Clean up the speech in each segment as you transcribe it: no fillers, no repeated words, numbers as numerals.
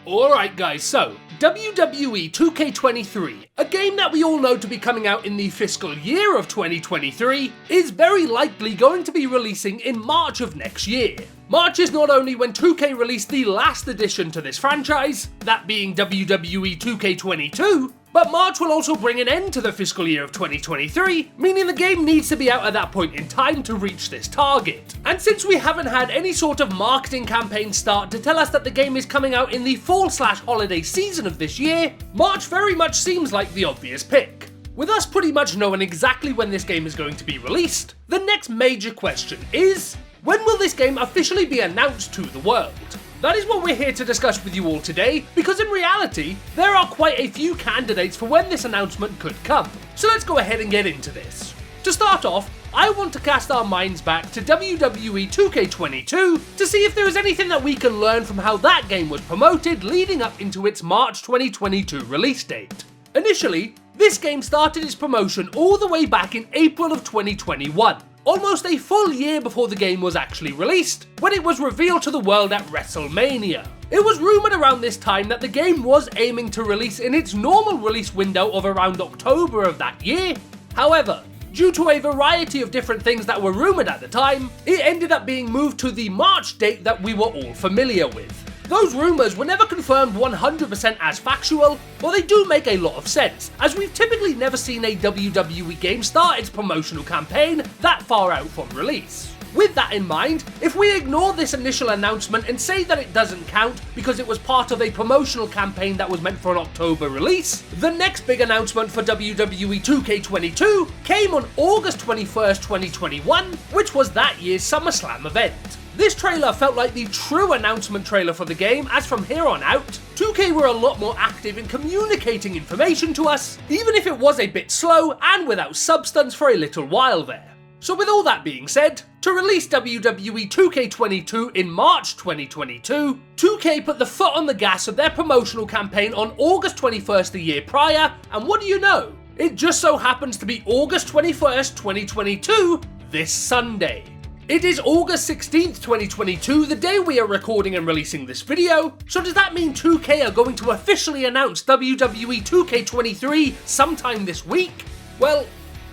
Alright guys, so WWE 2K23, a game that we all know to be coming out in the fiscal year of 2023, is very likely going to be releasing in March of next year. March is not only when 2K released the last addition to this franchise, that being WWE 2K22, but March will also bring an end to the fiscal year of 2023, meaning the game needs to be out at that point in time to reach this target. And since we haven't had any sort of marketing campaign start to tell us that the game is coming out in the fall/holiday season of this year, March very much seems like the obvious pick. With us pretty much knowing exactly when this game is going to be released, the next major question is, when will this game officially be announced to the world? That is what we're here to discuss with you all today, because in reality, there are quite a few candidates for when this announcement could come. So let's go ahead and get into this. To start off, I want to cast our minds back to WWE 2K22 to see if there is anything that we can learn from how that game was promoted leading up into its March 2022 release date. Initially, this game started its promotion all the way back in April of 2021. Almost a full year before the game was actually released, when it was revealed to the world at WrestleMania. It was rumoured around this time that the game was aiming to release in its normal release window of around October of that year. However, due to a variety of different things that were rumoured at the time, it ended up being moved to the March date that we were all familiar with. Those rumours were never confirmed 100% as factual, but they do make a lot of sense, as we've typically never seen a WWE game start its promotional campaign that far out from release. With that in mind, if we ignore this initial announcement and say that it doesn't count because it was part of a promotional campaign that was meant for an October release, the next big announcement for WWE 2K22 came on August 21st, 2021, which was that year's SummerSlam event. This trailer felt like the true announcement trailer for the game, as from here on out, 2K were a lot more active in communicating information to us, even if it was a bit slow and without substance for a little while there. So with all that being said, to release WWE 2K22 in March 2022, 2K put the foot on the gas of their promotional campaign on August 21st the year prior, and what do you know? It just so happens to be August 21st, 2022, this Sunday. It is August 16th, 2022, the day we are recording and releasing this video, so does that mean 2K are going to officially announce WWE 2K23 sometime this week? Well,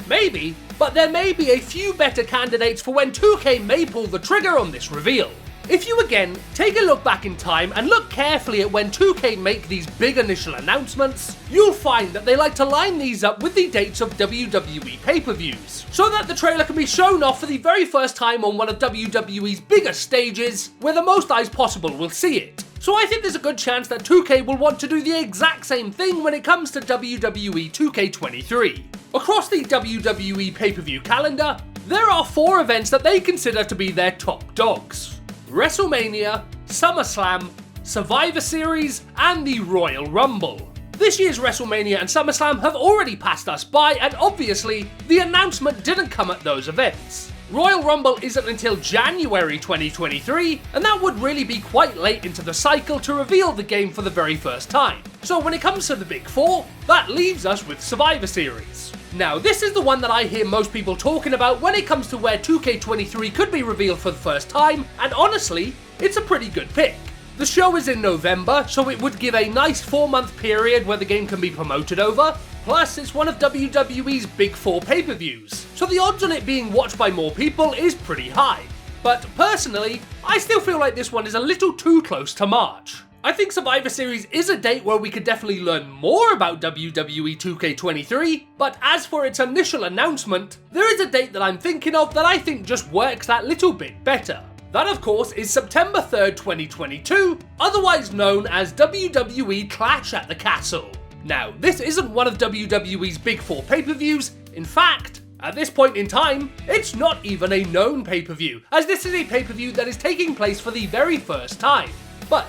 maybe, but there may be a few better candidates for when 2K may pull the trigger on this reveal. If you again take a look back in time and look carefully at when 2K make these big initial announcements, you'll find that they like to line these up with the dates of WWE pay-per-views, so that the trailer can be shown off for the very first time on one of WWE's biggest stages, where the most eyes possible will see it. So I think there's a good chance that 2K will want to do the exact same thing when it comes to WWE 2K23. Across the WWE pay-per-view calendar, there are 4 events that they consider to be their top dogs: WrestleMania, SummerSlam, Survivor Series, and the Royal Rumble. This year's WrestleMania and SummerSlam have already passed us by, and obviously, the announcement didn't come at those events. Royal Rumble isn't until January 2023, and that would really be quite late into the cycle to reveal the game for the very first time. So when it comes to the big 4, that leaves us with Survivor Series. Now, this is the one that I hear most people talking about when it comes to where 2K23 could be revealed for the first time, and honestly, it's a pretty good pick. The show is in November, so it would give a nice 4-month period where the game can be promoted over, plus it's one of WWE's big 4 pay-per-views, so the odds on it being watched by more people is pretty high. But personally, I still feel like this one is a little too close to March. I think Survivor Series is a date where we could definitely learn more about WWE 2K23, but as for its initial announcement, there is a date that I'm thinking of that I think just works that little bit better. That of course is September 3rd, 2022, otherwise known as WWE Clash at the Castle. Now, this isn't one of WWE's big 4 pay-per-views. In fact, at this point in time, it's not even a known pay-per-view, as this is a pay-per-view that is taking place for the very first time. But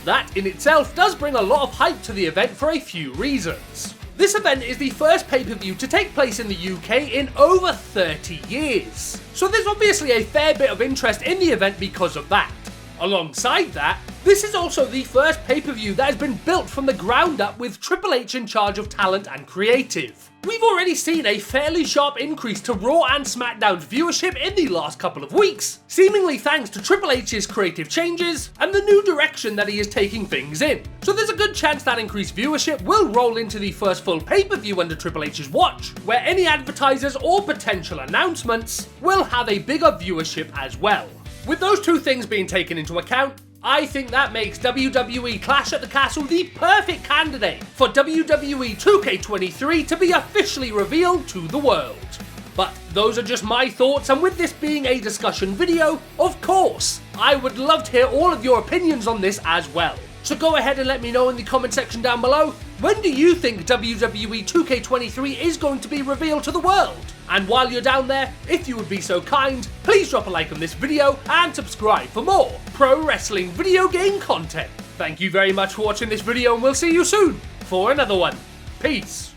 that in itself does bring a lot of hype to the event for a few reasons. This event is the first pay-per-view to take place in the UK in over 30 years. So there's obviously a fair bit of interest in the event because of that. Alongside that, This is also the first pay-per-view that has been built from the ground up with Triple H in charge of talent and creative. We've already seen a fairly sharp increase to Raw and SmackDown's viewership in the last couple of weeks, seemingly thanks to Triple H's creative changes and the new direction that he is taking things in. So there's a good chance that increased viewership will roll into the first full pay-per-view under Triple H's watch, where any advertisers or potential announcements will have a bigger viewership as well. With those two things being taken into account, I think that makes WWE Clash at the Castle the perfect candidate for WWE 2K23 to be officially revealed to the world. But those are just my thoughts, and with this being a discussion video, of course, I would love to hear all of your opinions on this as well. So go ahead and let me know in the comment section down below, when do you think WWE 2K23 is going to be revealed to the world? And while you're down there, if you would be so kind, please drop a like on this video and subscribe for more pro wrestling video game content. Thank you very much for watching this video, and we'll see you soon for another one. Peace.